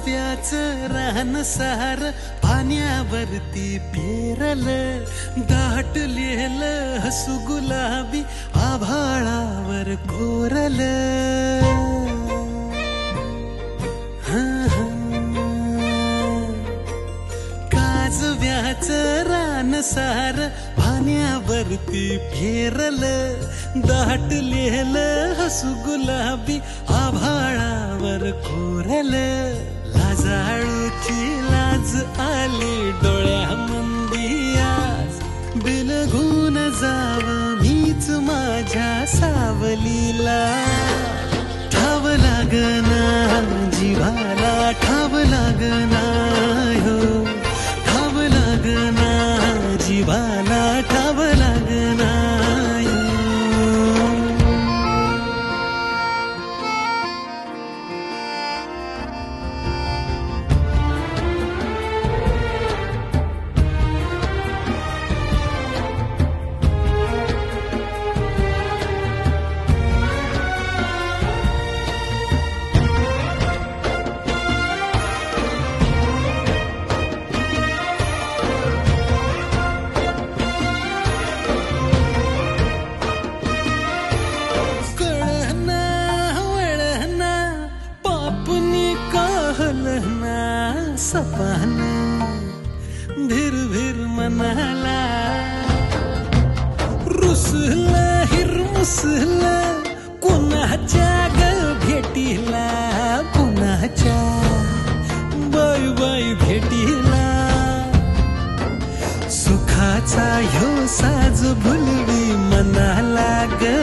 काजव्याचं रान सार पाण्यावरती पेरल, दाटलेलं हसू गुलाबी आभाळावर कोरल. काजव्याचं रान सार पाण्यावरती पेरल, दाटलेलं हसू गुलाबी आभाळावर कोरल. लाजाळूची लाज आली डोळ्यामंदी आज, बिलगून जाव मीच माझ्या सावलीला. ठाव लागना जीवाला, ठाव लागना हो, ठाव लागना जीवाला, ठाव लागना. सपान भिर भिर मनाला, रुसला हिरमुसला कोणाच्या ग भेटीला, कोणाच्या बाय बाय भेटीला. सुखाचा ह्यो साज भुलवी मनाला ग